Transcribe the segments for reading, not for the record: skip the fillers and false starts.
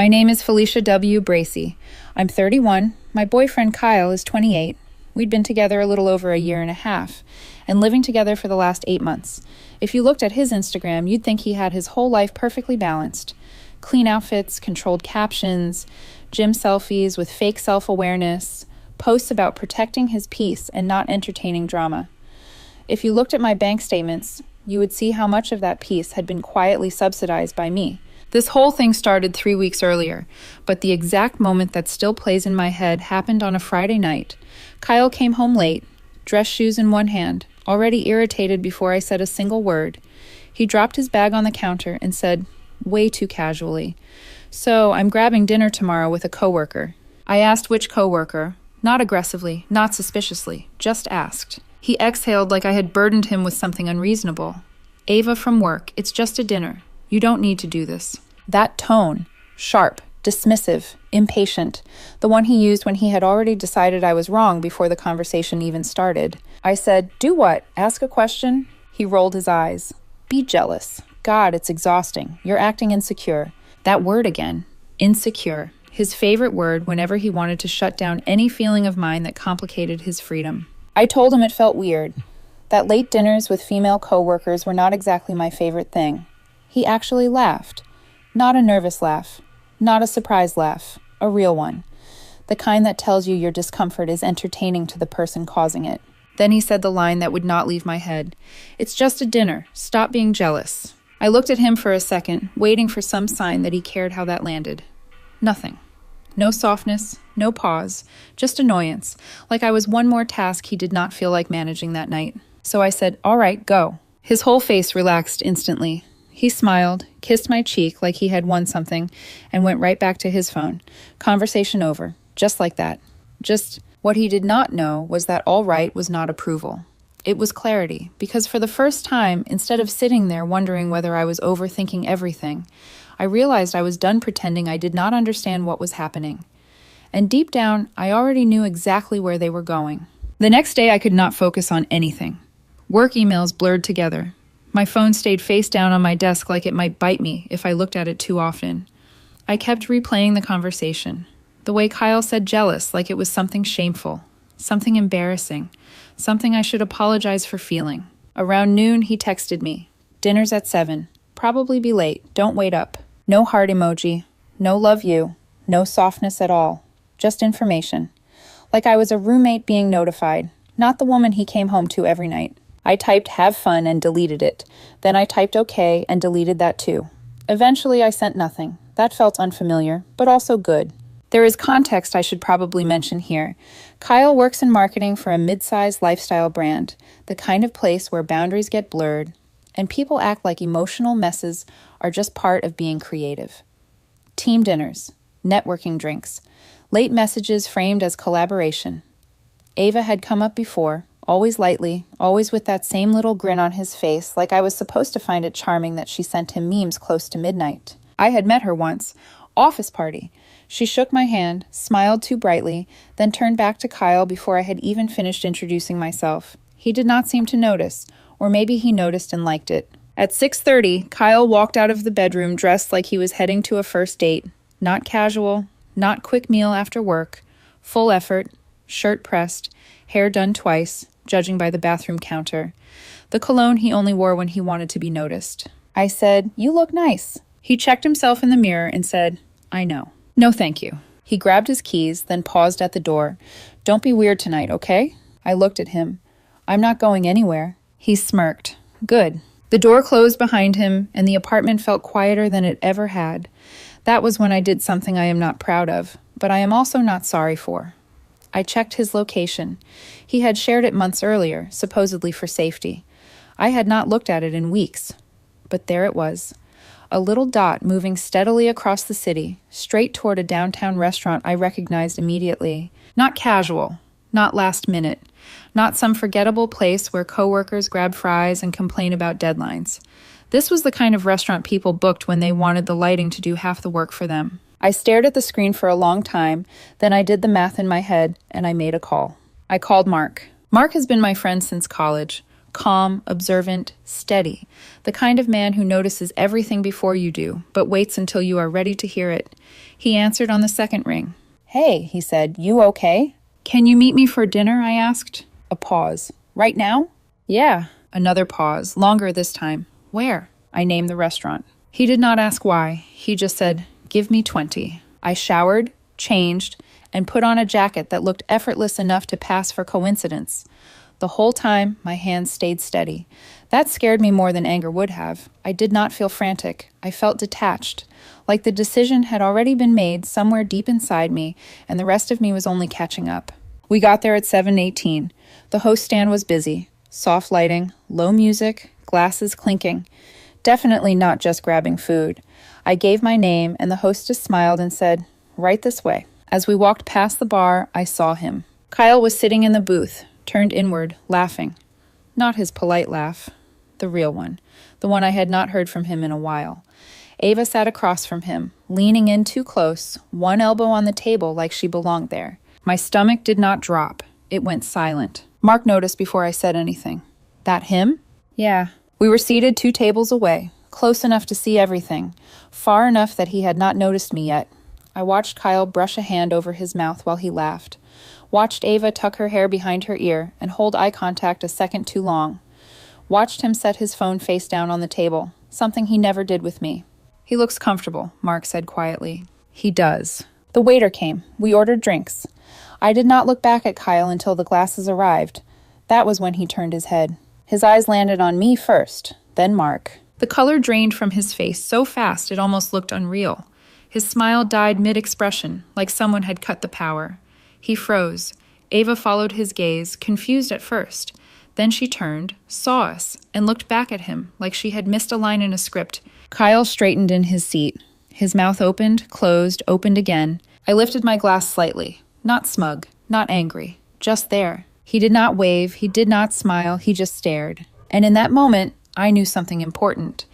My name is Felicia W. Bracey. I'm 31. My boyfriend Kyle is 28. We'd been together a little over a year and a half, and living together for the last 8 months. If you looked at his Instagram, you'd think he had his whole life perfectly balanced. Clean outfits, controlled captions, gym selfies with fake self-awareness, posts about protecting his peace and not entertaining drama. If you looked at my bank statements, you would see how much of that peace had been quietly subsidized by me. This whole thing started 3 weeks earlier, but the exact moment that still plays in my head happened on a Friday night. Kyle came home late, dress shoes in one hand, already irritated before I said a single word. He dropped his bag on the counter and said, way too casually, "So I'm grabbing dinner tomorrow with a coworker." I asked which coworker, not aggressively, not suspiciously, just asked. He exhaled like I had burdened him with something unreasonable. "Ava from work, it's just a dinner. You don't need to do this." That tone, sharp, dismissive, impatient, the one he used when he had already decided I was wrong before the conversation even started. I said, "Do what? Ask a question?" He rolled his eyes. "Be jealous. God, it's exhausting. You're acting insecure." That word again, insecure, his favorite word whenever he wanted to shut down any feeling of mine that complicated his freedom. I told him it felt weird, that late dinners with female coworkers were not exactly my favorite thing. He actually laughed. Not a nervous laugh, not a surprised laugh, a real one. The kind that tells you your discomfort is entertaining to the person causing it. Then he said the line that would not leave my head. "It's just a dinner. Stop being jealous." I looked at him for a second, waiting for some sign that he cared how that landed. Nothing. No softness, no pause, just annoyance, like I was one more task he did not feel like managing that night. So I said, "All right, go." His whole face relaxed instantly. He smiled, kissed my cheek like he had won something, and went right back to his phone. Conversation over, just like that. Just what he did not know was that all right was not approval. It was clarity, because for the first time, instead of sitting there wondering whether I was overthinking everything, I realized I was done pretending I did not understand what was happening. And deep down, I already knew exactly where they were going. The next day, I could not focus on anything. Work emails blurred together. My phone stayed face down on my desk like it might bite me if I looked at it too often. I kept replaying the conversation. The way Kyle said jealous like it was something shameful, something embarrassing, something I should apologize for feeling. Around noon, he texted me. "Dinner's at 7. Probably be late. Don't wait up." No heart emoji. No love you. No softness at all. Just information. Like I was a roommate being notified, not the woman he came home to every night. I typed "have fun" and deleted it. Then I typed "okay" and deleted that too. Eventually I sent nothing. That felt unfamiliar, but also good. There is context I should probably mention here. Kyle works in marketing for a mid-sized lifestyle brand, the kind of place where boundaries get blurred, and people act like emotional messes are just part of being creative. Team dinners, networking drinks, late messages framed as collaboration. Ava had come up before, always lightly, always with that same little grin on his face, like I was supposed to find it charming that she sent him memes close to midnight. I had met her once. Office party. She shook my hand, smiled too brightly, then turned back to Kyle before I had even finished introducing myself. He did not seem to notice, or maybe he noticed and liked it. At 6:30, Kyle walked out of the bedroom dressed like he was heading to a first date. Not casual, not quick meal after work, full effort, shirt pressed, hair done twice, judging by the bathroom counter. The cologne he only wore when he wanted to be noticed. I said, "You look nice." He checked himself in the mirror and said, "I know." "No, thank you." He grabbed his keys, then paused at the door. "Don't be weird tonight, okay?" I looked at him. "I'm not going anywhere." He smirked. Good. The door closed behind him, and the apartment felt quieter than it ever had. That was when I did something I am not proud of, but I am also not sorry for. I checked his location. He had shared it months earlier, supposedly for safety. I had not looked at it in weeks. But there it was. A little dot moving steadily across the city, straight toward a downtown restaurant I recognized immediately. Not casual, not last minute, not some forgettable place where coworkers grab fries and complain about deadlines. This was the kind of restaurant people booked when they wanted the lighting to do half the work for them. I stared at the screen for a long time, then I did the math in my head, and I made a call. I called Mark. Mark has been my friend since college. calm, observant, steady. The kind of man who notices everything before you do, but waits until you are ready to hear it. He answered on the second ring. "Hey," he said, "you okay?" "Can you meet me for dinner?" I asked. A pause. "Right now?" "Yeah." Another pause, longer this time. "Where?" I named the restaurant. He did not ask why. He just said, "Give me 20. I showered, changed, and put on a jacket that looked effortless enough to pass for coincidence. The whole time, my hands stayed steady. That scared me more than anger would have. I did not feel frantic. I felt detached, like the decision had already been made somewhere deep inside me, and the rest of me was only catching up. We got there at 7:18. The host stand was busy. Soft lighting, low music, glasses clinking. Definitely not just grabbing food. I gave my name, and the hostess smiled and said, "Right this way." As we walked past the bar, I saw him. Kyle was sitting in the booth, turned inward, laughing. Not his polite laugh, the real one, the one I had not heard from him in a while. Ava sat across from him, leaning in too close, one elbow on the table like she belonged there. My stomach did not drop. It went silent. Mark noticed before I said anything. "That him?" "Yeah." We were seated 2 tables away, close enough to see everything, far enough that he had not noticed me yet. I watched Kyle brush a hand over his mouth while he laughed, watched Ava tuck her hair behind her ear and hold eye contact a second too long, watched him set his phone face down on the table, something he never did with me. "He looks comfortable," Mark said quietly. "He does." The waiter came. We ordered drinks. I did not look back at Kyle until the glasses arrived. That was when he turned his head. His eyes landed on me first, then Mark. The color drained from his face so fast it almost looked unreal. His smile died mid-expression, like someone had cut the power. He froze. Ava followed his gaze, confused at first. Then she turned, saw us, and looked back at him, like she had missed a line in a script. Kyle straightened in his seat. His mouth opened, closed, opened again. I lifted my glass slightly. Not smug, not angry, just there. He did not wave, he did not smile, he just stared. And in that moment, I knew something important.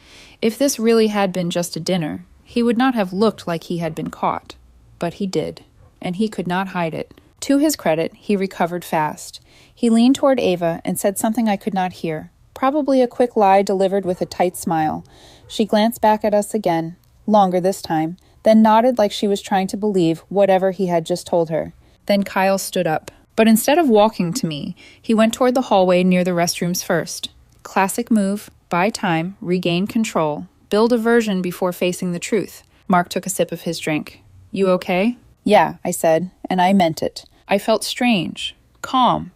If this really had been just a dinner, he would not have looked like he had been caught. But he did, and he could not hide it. To his credit, he recovered fast. He leaned toward Ava and said something I could not hear, probably a quick lie delivered with a tight smile. She glanced back at us again, longer this time, then nodded like she was trying to believe whatever he had just told her. Then Kyle stood up. But instead of walking to me, he went toward the hallway near the restrooms first. Classic move, buy time, regain control, build aversion before facing the truth. Mark took a sip of his drink. "You okay?" "Yeah," I said, and I meant it. I felt strange, calm,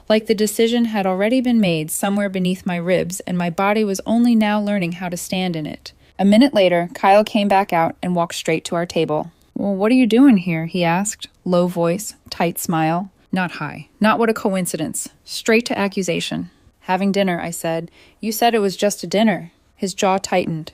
like the decision had already been made somewhere beneath my ribs and my body was only now learning how to stand in it. A minute later, Kyle came back out and walked straight to our table. "Well, what are you doing here?" he asked. Low voice, tight smile. Not high. Not what a coincidence. Straight to accusation. "Having dinner," I said. "You said it was just a dinner." His jaw tightened.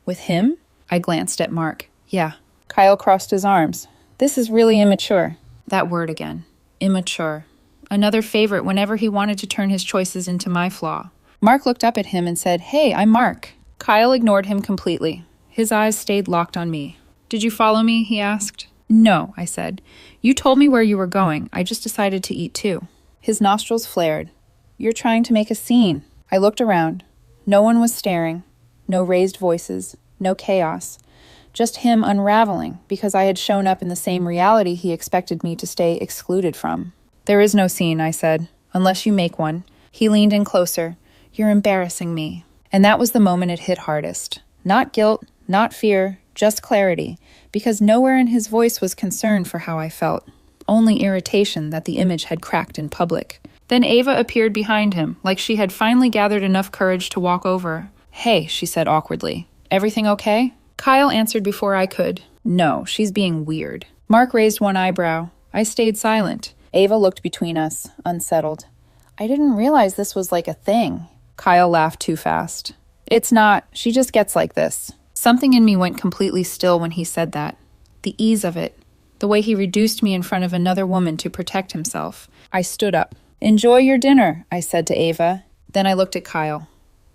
"With him?" I glanced at Mark. "Yeah." Kyle crossed his arms. "This is really immature." That word again. Immature. Another favorite whenever he wanted to turn his choices into my flaw. Mark looked up at him and said, "Hey, I'm Mark." Kyle ignored him completely. His eyes stayed locked on me. "Did you follow me?" he asked. "No," I said. "You told me where you were going. I just decided to eat too." His nostrils flared. "You're trying to make a scene." I looked around. No one was staring. No raised voices. No chaos. Just him unraveling because I had shown up in the same reality he expected me to stay excluded from. "There is no scene," I said, "unless you make one." He leaned in closer. "You're embarrassing me." And that was the moment it hit hardest. Not guilt, not fear, just clarity, because nowhere in his voice was concern for how I felt, only irritation that the image had cracked in public. Then Ava appeared behind him, like she had finally gathered enough courage to walk over. "Hey," she said awkwardly. "Everything okay?" Kyle answered before I could. "No, she's being weird." Mark raised one eyebrow. I stayed silent. Ava looked between us, unsettled. "I didn't realize this was like a thing." Kyle laughed too fast. "It's not. She just gets like this." Something in me went completely still when he said that. The ease of it. The way he reduced me in front of another woman to protect himself. I stood up. "Enjoy your dinner," I said to Ava. Then I looked at Kyle.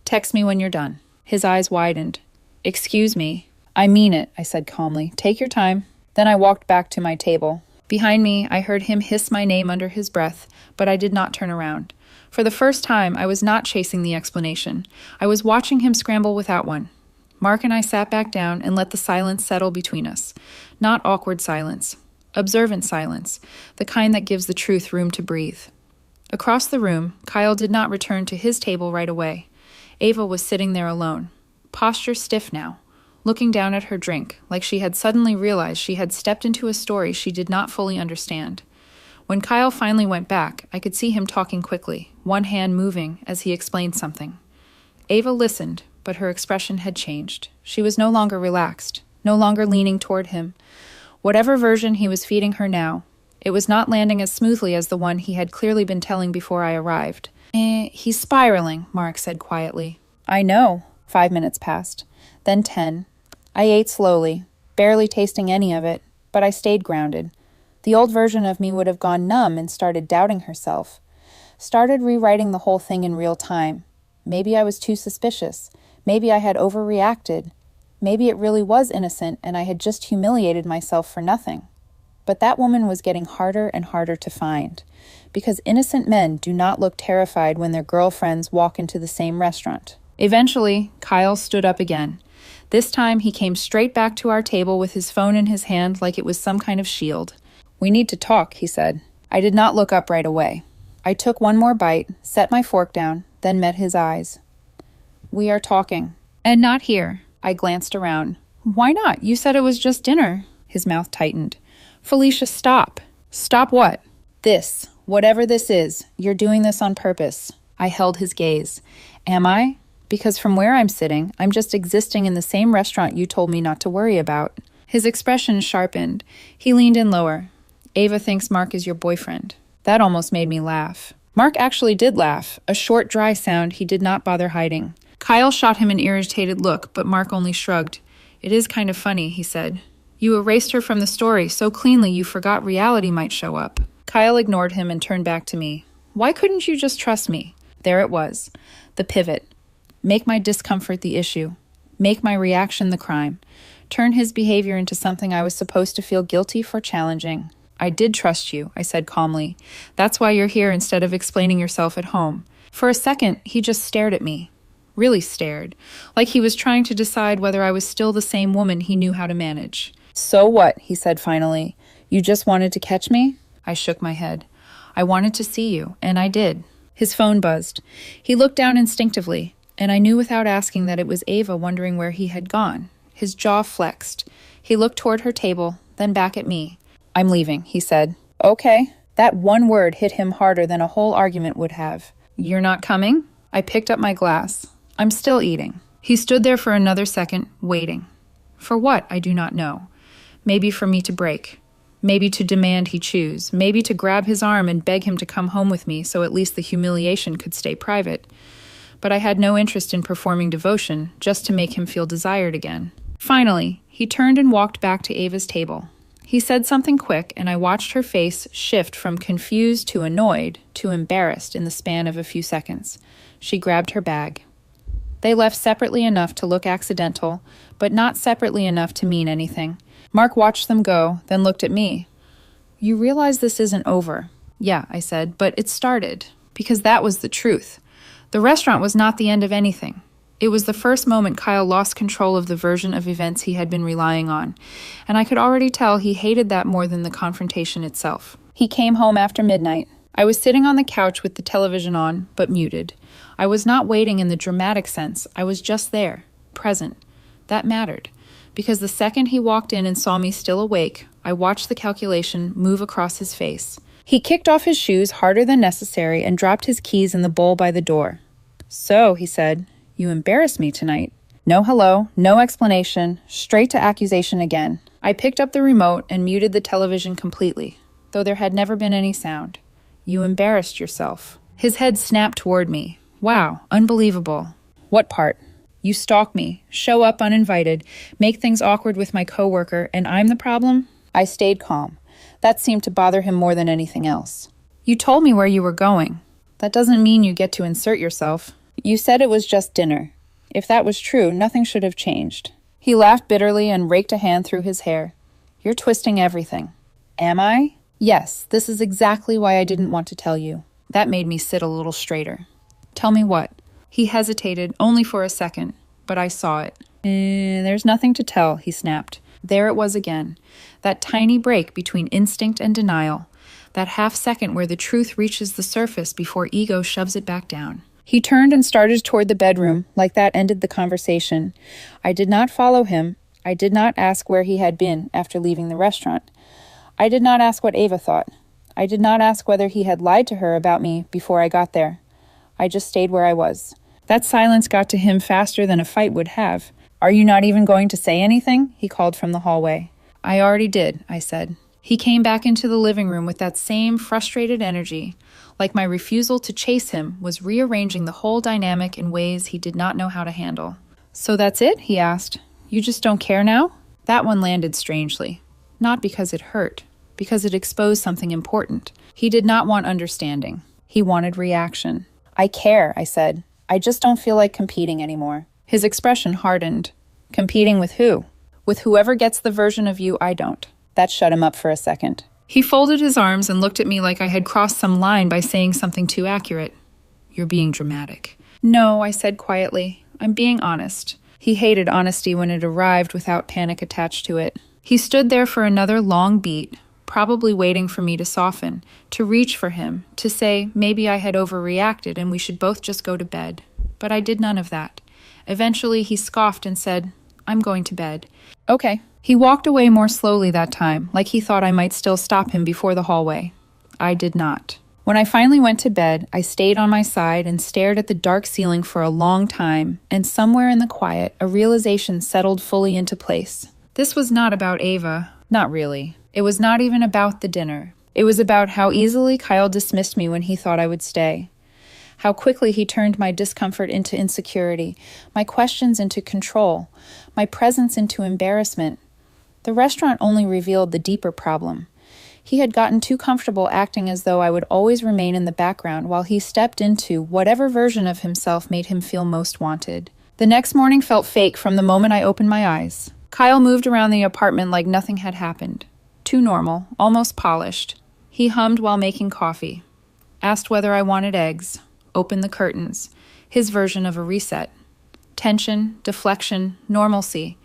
"Text me when you're done." His eyes widened. "Excuse me." "I mean it," I said calmly. "Take your time." Then I walked back to my table. Behind me, I heard him hiss my name under his breath, but I did not turn around. For the first time, I was not chasing the explanation. I was watching him scramble without one. Mark and I sat back down and let the silence settle between us. Not awkward silence. Observant silence, the kind that gives the truth room to breathe. Across the room, Kyle did not return to his table right away. Ava was sitting there alone, posture stiff now, looking down at her drink, like she had suddenly realized she had stepped into a story she did not fully understand. When Kyle finally went back, I could see him talking quickly, one hand moving as he explained something. Ava listened, but her expression had changed. She was no longer relaxed, no longer leaning toward him. Whatever version he was feeding her now, it was not landing as smoothly as the one he had clearly been telling before I arrived. He's spiraling, Mark said quietly. I know. 5 minutes passed, then 10. I ate slowly, barely tasting any of it, but I stayed grounded. The old version of me would have gone numb and started doubting herself. Started rewriting the whole thing in real time. Maybe I was too suspicious. Maybe I had overreacted. Maybe it really was innocent and I had just humiliated myself for nothing. But that woman was getting harder and harder to find, because innocent men do not look terrified when their girlfriends walk into the same restaurant. Eventually, Kyle stood up again. This time, he came straight back to our table with his phone in his hand like it was some kind of shield. We need to talk, he said. I did not look up right away. I took one more bite, set my fork down, then met his eyes. We are talking. And not here. I glanced around. Why not? You said it was just dinner. His mouth tightened. Felicia, stop. Stop what? This. Whatever this is. You're doing this on purpose. I held his gaze. Am I? Because from where I'm sitting, I'm just existing in the same restaurant you told me not to worry about. His expression sharpened. He leaned in lower. Ava thinks Mark is your boyfriend. That almost made me laugh. Mark actually did laugh, a short, dry sound he did not bother hiding. Kyle shot him an irritated look, but Mark only shrugged. It is kind of funny, he said. You erased her from the story so cleanly you forgot reality might show up. Kyle ignored him and turned back to me. Why couldn't you just trust me? There it was. The pivot. Make my discomfort the issue. Make my reaction the crime. Turn his behavior into something I was supposed to feel guilty for challenging. I did trust you, I said calmly. That's why you're here instead of explaining yourself at home. For a second, he just stared at me. Really stared. Like he was trying to decide whether I was still the same woman he knew how to manage. So what? He said finally. You just wanted to catch me? I shook my head. I wanted to see you, and I did. His phone buzzed. He looked down instinctively, and I knew without asking that it was Ava wondering where he had gone. His jaw flexed. He looked toward her table, then back at me. I'm leaving, he said. Okay. That one word hit him harder than a whole argument would have. You're not coming? I picked up my glass. I'm still eating. He stood there for another second, waiting. For what, I do not know. Maybe for me to break. Maybe to demand he choose. Maybe to grab his arm and beg him to come home with me so at least the humiliation could stay private. But I had no interest in performing devotion just to make him feel desired again. Finally, he turned and walked back to Ava's table. He said something quick, and I watched her face shift from confused to annoyed to embarrassed in the span of a few seconds. She grabbed her bag. They left separately enough to look accidental, but not separately enough to mean anything. Mark watched them go, then looked at me. You realize this isn't over. Yeah, I said, but it started. Because that was the truth. The restaurant was not the end of anything. It was the first moment Kyle lost control of the version of events he had been relying on, and I could already tell he hated that more than the confrontation itself. He came home after midnight. I was sitting on the couch with the television on, but muted. I was not waiting in the dramatic sense. I was just there, present. That mattered, because the second he walked in and saw me still awake, I watched the calculation move across his face. He kicked off his shoes harder than necessary and dropped his keys in the bowl by the door. So, he said, you embarrassed me tonight. No hello, no explanation, straight to accusation again. I picked up the remote and muted the television completely, though there had never been any sound. You embarrassed yourself. His head snapped toward me. Wow, unbelievable. What part? You stalk me, show up uninvited, make things awkward with my coworker, and I'm the problem? I stayed calm. That seemed to bother him more than anything else. You told me where you were going. That doesn't mean you get to insert yourself. You said it was just dinner. If that was true, nothing should have changed. He laughed bitterly and raked a hand through his hair. You're twisting everything. Am I? Yes, this is exactly why I didn't want to tell you. That made me sit a little straighter. Tell me what? He hesitated, only for a second, but I saw it. There's nothing to tell, he snapped. There it was again. That tiny break between instinct and denial. That half second where the truth reaches the surface before ego shoves it back down. He turned and started toward the bedroom, like that ended the conversation. I did not follow him. I did not ask where he had been after leaving the restaurant. I did not ask what Ava thought. I did not ask whether he had lied to her about me before I got there. I just stayed where I was. That silence got to him faster than a fight would have. Are you not even going to say anything? He called from the hallway. I already did, I said. He came back into the living room with that same frustrated energy, like my refusal to chase him was rearranging the whole dynamic in ways he did not know how to handle. So that's it? He asked. You just don't care now? That one landed strangely. Not because it hurt, because it exposed something important. He did not want understanding. He wanted reaction. I care, I said. I just don't feel like competing anymore. His expression hardened. Competing with who? With whoever gets the version of you I don't. That shut him up for a second. He folded his arms and looked at me like I had crossed some line by saying something too accurate. You're being dramatic. No, I said quietly. I'm being honest. He hated honesty when it arrived without panic attached to it. He stood there for another long beat, probably waiting for me to soften, to reach for him, to say maybe I had overreacted and we should both just go to bed. But I did none of that. Eventually he scoffed and said, I'm going to bed. Okay. He walked away more slowly that time, like he thought I might still stop him before the hallway. I did not. When I finally went to bed, I stayed on my side and stared at the dark ceiling for a long time, and somewhere in the quiet, a realization settled fully into place. This was not about Ava. Not really. It was not even about the dinner. It was about how easily Kyle dismissed me when he thought I would stay. How quickly he turned my discomfort into insecurity, my questions into control, my presence into embarrassment. The restaurant only revealed the deeper problem. He had gotten too comfortable acting as though I would always remain in the background while he stepped into whatever version of himself made him feel most wanted. The next morning felt fake from the moment I opened my eyes. Kyle moved around the apartment like nothing had happened. Too normal, almost polished. He hummed while making coffee. Asked whether I wanted eggs. Opened the curtains. His version of a reset. Tension, deflection, normalcy.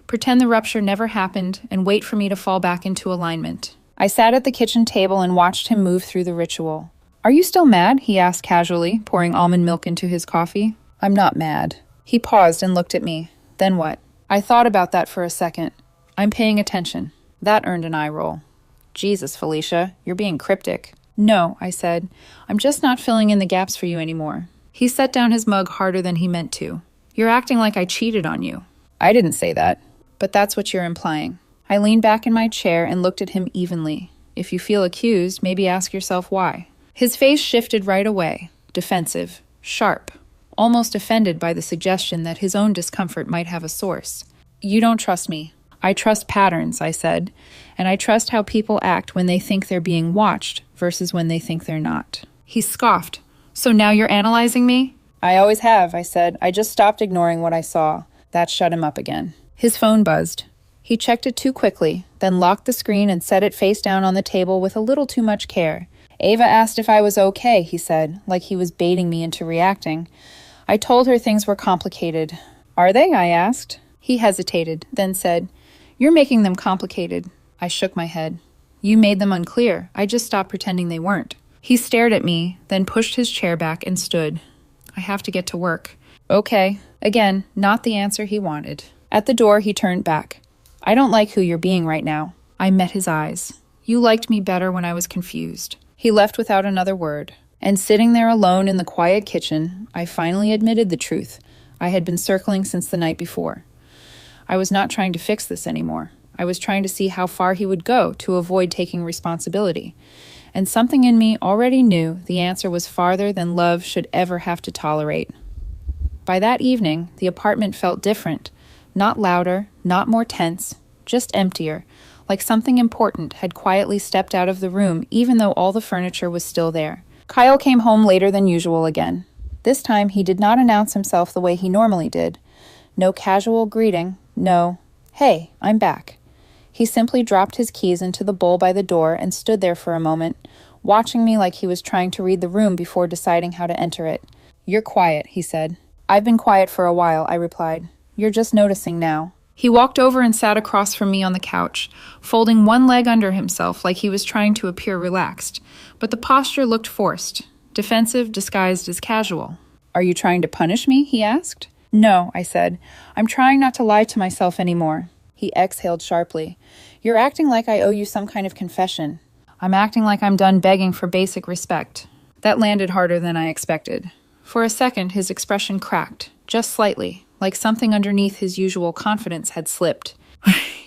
Pretend the rupture never happened and wait for me to fall back into alignment. I sat at the kitchen table and watched him move through the ritual. Are you still mad? He asked casually, pouring almond milk into his coffee. I'm not mad. He paused and looked at me. Then what? I thought about that for a second. I'm paying attention. That earned an eye roll. Jesus, Felicia, you're being cryptic. No, I said. I'm just not filling in the gaps for you anymore. He set down his mug harder than he meant to. You're acting like I cheated on you. I didn't say that, but that's what you're implying. I leaned back in my chair and looked at him evenly. If you feel accused, maybe ask yourself why. His face shifted right away, defensive, sharp, almost offended by the suggestion that his own discomfort might have a source. You don't trust me. I trust patterns, I said, and I trust how people act when they think they're being watched versus when they think they're not. He scoffed. So now you're analyzing me? I always have, I said. I just stopped ignoring what I saw. That shut him up again. His phone buzzed. He checked it too quickly, then locked the screen and set it face down on the table with a little too much care. Ava asked if I was okay, he said, like he was baiting me into reacting. I told her things were complicated. Are they? I asked. He hesitated, then said, You're making them complicated. I shook my head. You made them unclear. I just stopped pretending they weren't. He stared at me, then pushed his chair back and stood. I have to get to work. Okay. Again, not the answer he wanted. At the door, he turned back. I don't like who you're being right now. I met his eyes. You liked me better when I was confused. He left without another word. And sitting there alone in the quiet kitchen, I finally admitted the truth I had been circling since the night before. I was not trying to fix this anymore. I was trying to see how far he would go to avoid taking responsibility. And something in me already knew the answer was farther than love should ever have to tolerate. By that evening, the apartment felt different. Not louder, not more tense, just emptier, like something important had quietly stepped out of the room even though all the furniture was still there. Kyle came home later than usual again. This time he did not announce himself the way he normally did. No casual greeting, no, hey, I'm back. He simply dropped his keys into the bowl by the door and stood there for a moment, watching me like he was trying to read the room before deciding how to enter it. "You're quiet," he said. "I've been quiet for a while," I replied. "You're just noticing now." He walked over and sat across from me on the couch, folding one leg under himself like he was trying to appear relaxed, but the posture looked forced, defensive disguised as casual. "Are you trying to punish me?" he asked. "No," I said. "I'm trying not to lie to myself anymore." He exhaled sharply. "You're acting like I owe you some kind of confession." "I'm acting like I'm done begging for basic respect." That landed harder than I expected. For a second, his expression cracked, just slightly, like something underneath his usual confidence had slipped.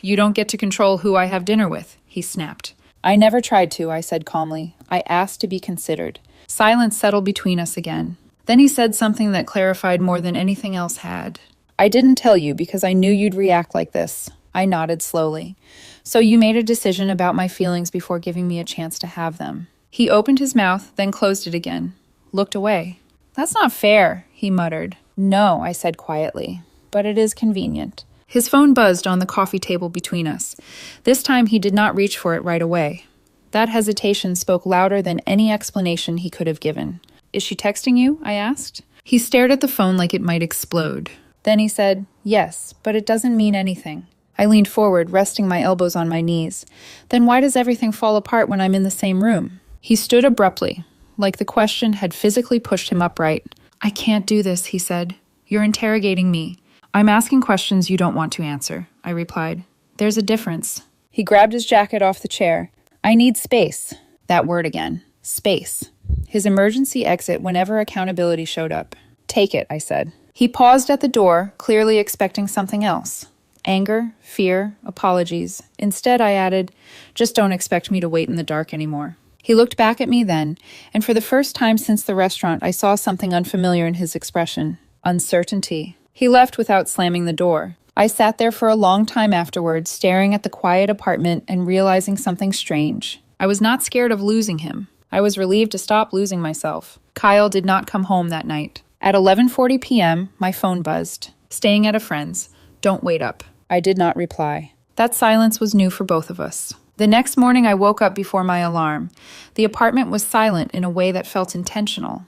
"You don't get to control who I have dinner with," he snapped. "I never tried to," I said calmly. "I asked to be considered." Silence settled between us again. Then he said something that clarified more than anything else had. "I didn't tell you because I knew you'd react like this." I nodded slowly. "So you made a decision about my feelings before giving me a chance to have them." He opened his mouth, then closed it again. Looked away. "That's not fair," he muttered. "No," I said quietly, "but it is convenient." His phone buzzed on the coffee table between us. This time he did not reach for it right away. That hesitation spoke louder than any explanation he could have given. "Is she texting you?" I asked. He stared at the phone like it might explode. Then he said, "Yes, but it doesn't mean anything." I leaned forward, resting my elbows on my knees. "Then why does everything fall apart when I'm in the same room?" He stood abruptly, like the question had physically pushed him upright. "I can't do this," he said. "You're interrogating me." "I'm asking questions you don't want to answer," I replied. "There's a difference." He grabbed his jacket off the chair. "I need space." That word again. Space. His emergency exit whenever accountability showed up. "Take it," I said. He paused at the door, clearly expecting something else. Anger, fear, apologies. Instead, I added, "Just don't expect me to wait in the dark anymore." He looked back at me then, and for the first time since the restaurant, I saw something unfamiliar in his expression. Uncertainty. He left without slamming the door. I sat there for a long time afterwards, staring at the quiet apartment and realizing something strange. I was not scared of losing him. I was relieved to stop losing myself. Kyle did not come home that night. At 11:40 p.m., my phone buzzed. "Staying at a friend's. Don't wait up." I did not reply. That silence was new for both of us. The next morning, I woke up before my alarm. The apartment was silent in a way that felt intentional.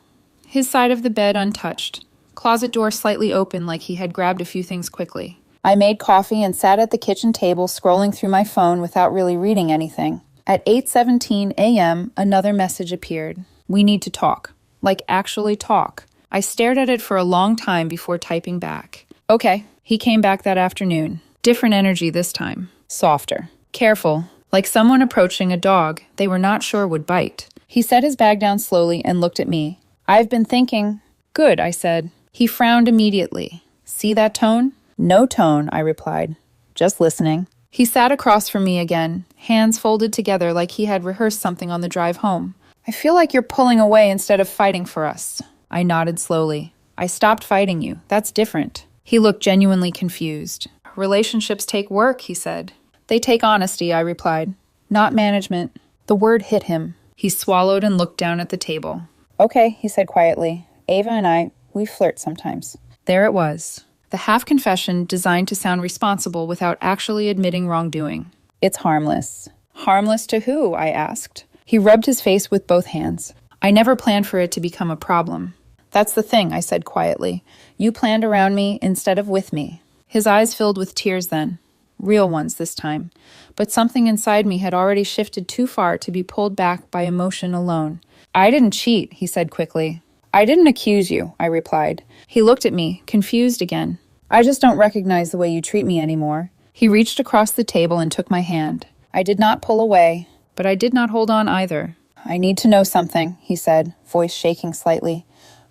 His side of the bed untouched. Closet door slightly open like he had grabbed a few things quickly. I made coffee and sat at the kitchen table scrolling through my phone without really reading anything. At 8:17 a.m., another message appeared. "We need to talk." Like actually talk. I stared at it for a long time before typing back. "Okay." He came back that afternoon. Different energy this time. Softer. Careful. Like someone approaching a dog they were not sure would bite. He set his bag down slowly and looked at me. "I've been thinking." "Good," I said. He frowned immediately. "See that tone?" "No tone," I replied. "Just listening." He sat across from me again, hands folded together like he had rehearsed something on the drive home. "I feel like you're pulling away instead of fighting for us." I nodded slowly. "I stopped fighting you. That's different." He looked genuinely confused. "Relationships take work," he said. "They take honesty," I replied. "Not management." The word hit him. He swallowed and looked down at the table. "Okay," he said quietly. "Ava and we flirt sometimes." There it was. The half-confession designed to sound responsible without actually admitting wrongdoing. "It's harmless." "Harmless to who?" I asked. He rubbed his face with both hands. "I never planned for it to become a problem." "That's the thing," I said quietly. "You planned around me instead of with me." His eyes filled with tears then. Real ones this time. But something inside me had already shifted too far to be pulled back by emotion alone. "I didn't cheat," he said quickly. "I didn't accuse you," I replied. He looked at me, confused again. "I just don't recognize the way you treat me anymore." He reached across the table and took my hand. I did not pull away, but I did not hold on either. "I need to know something," he said, voice shaking slightly.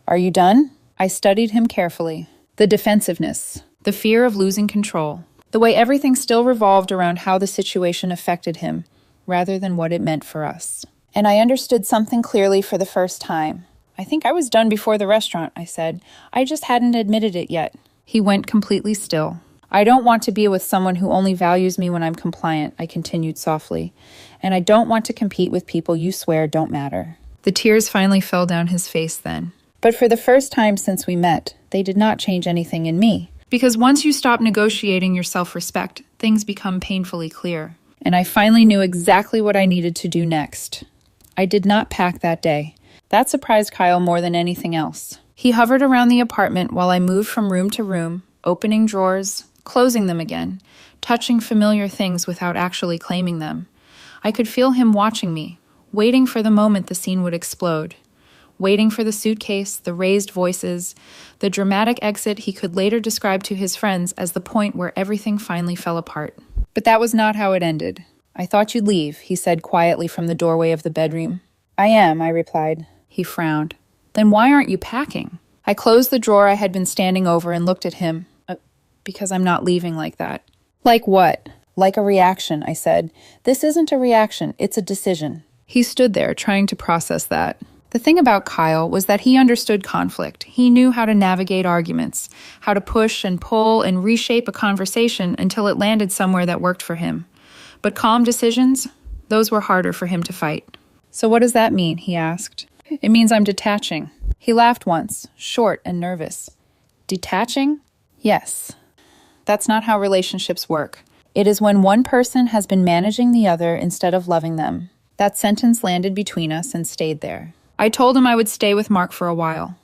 "Are you done?" I studied him carefully. The defensiveness, the fear of losing control, the way everything still revolved around how the situation affected him, rather than what it meant for us. And I understood something clearly for the first time. "I think I was done before the restaurant," I said. "I just hadn't admitted it yet." He went completely still. "I don't want to be with someone who only values me when I'm compliant," I continued softly. "And I don't want to compete with people you swear don't matter." The tears finally fell down his face then. But for the first time since we met, they did not change anything in me. Because once you stop negotiating your self-respect, things become painfully clear. And I finally knew exactly what I needed to do next. I did not pack that day. That surprised Kyle more than anything else. He hovered around the apartment while I moved from room to room, opening drawers, closing them again, touching familiar things without actually claiming them. I could feel him watching me, waiting for the moment the scene would explode. Waiting for the suitcase, the raised voices, the dramatic exit he could later describe to his friends as the point where everything finally fell apart. But that was not how it ended. I thought you'd leave, he said quietly from the doorway of the bedroom. I am, I replied. He frowned. Then why aren't you packing? I closed the drawer I had been standing over and looked at him. Because I'm not leaving like that. Like what? Like a reaction, I said. This isn't a reaction, it's a decision. He stood there, trying to process that. The thing about Kyle was that he understood conflict. He knew how to navigate arguments, how to push and pull and reshape a conversation until it landed somewhere that worked for him. But calm decisions, those were harder for him to fight. So what does that mean? He asked. It means I'm detaching. He laughed once, short and nervous. Detaching? Yes. That's not how relationships work. It is when one person has been managing the other instead of loving them. That sentence landed between us and stayed there. I told him I would stay with Mark for a while.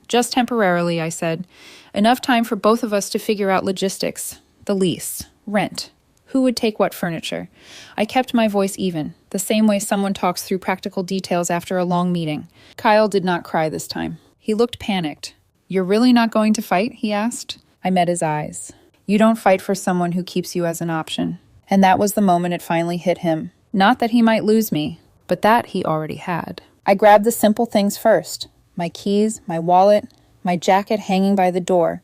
Just temporarily, I said. Enough time for both of us to figure out logistics. The lease. Rent. Who would take what furniture? I kept my voice even, the same way someone talks through practical details after a long meeting. Kyle did not cry this time. He looked panicked. You're really not going to fight? He asked. I met his eyes. You don't fight for someone who keeps you as an option. And that was the moment it finally hit him. Not that he might lose me, but that he already had. I grabbed the simple things first. My keys, my wallet, my jacket hanging by the door.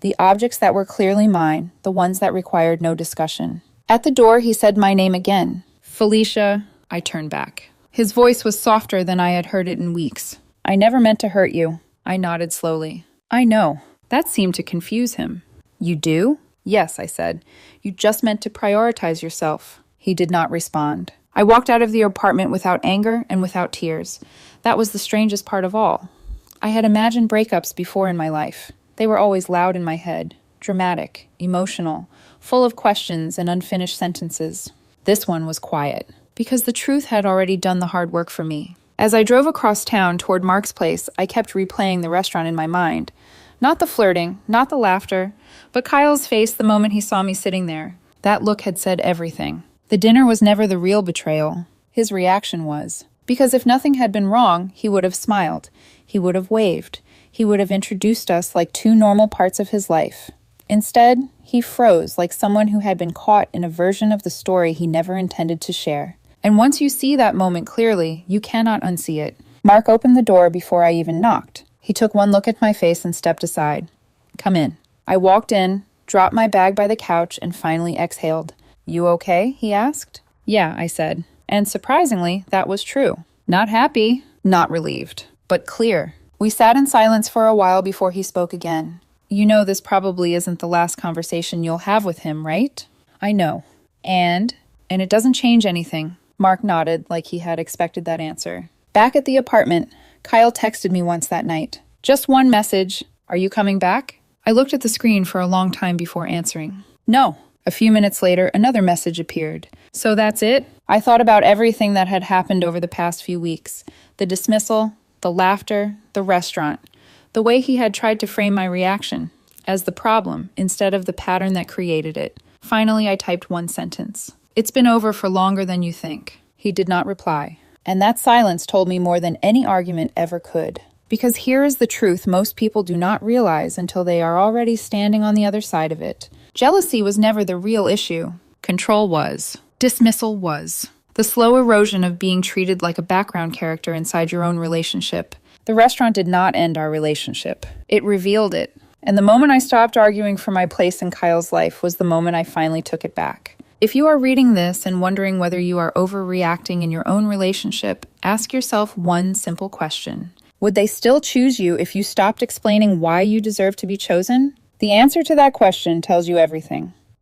The objects that were clearly mine, the ones that required no discussion. At the door, he said my name again. Felicia. I turned back. His voice was softer than I had heard it in weeks. I never meant to hurt you. I nodded slowly. I know. That seemed to confuse him. You do? Yes, I said. You just meant to prioritize yourself. He did not respond. I walked out of the apartment without anger and without tears. That was the strangest part of all. I had imagined breakups before in my life. They were always loud in my head, dramatic, emotional, full of questions and unfinished sentences. This one was quiet, because the truth had already done the hard work for me. As I drove across town toward Mark's place, I kept replaying the restaurant in my mind. Not the flirting, not the laughter, but Kyle's face the moment he saw me sitting there. That look had said everything. The dinner was never the real betrayal. His reaction was. Because if nothing had been wrong, he would have smiled. He would have waved. He would have introduced us like two normal parts of his life. Instead, he froze like someone who had been caught in a version of the story he never intended to share. And once you see that moment clearly, you cannot unsee it. Mark opened the door before I even knocked. He took one look at my face and stepped aside. Come in. I walked in, dropped my bag by the couch, and finally exhaled. You okay? He asked. Yeah, I said. And surprisingly, that was true. Not happy, not relieved, but clear. We sat in silence for a while before he spoke again. You know this probably isn't the last conversation you'll have with him, right? I know. And it doesn't change anything. Mark nodded like he had expected that answer. Back at the apartment, Kyle texted me once that night. Just one message. Are you coming back? I looked at the screen for a long time before answering. No. A few minutes later, another message appeared. So that's it? I thought about everything that had happened over the past few weeks. The dismissal, the laughter, the restaurant. The way he had tried to frame my reaction as the problem instead of the pattern that created it. Finally, I typed one sentence. It's been over for longer than you think. He did not reply. And that silence told me more than any argument ever could. Because here is the truth most people do not realize until they are already standing on the other side of it. Jealousy was never the real issue. Control was. Dismissal was. The slow erosion of being treated like a background character inside your own relationship. The restaurant did not end our relationship. It revealed it. And the moment I stopped arguing for my place in Kyle's life was the moment I finally took it back. If you are reading this and wondering whether you are overreacting in your own relationship, ask yourself one simple question. Would they still choose you if you stopped explaining why you deserve to be chosen? The answer to that question tells you everything.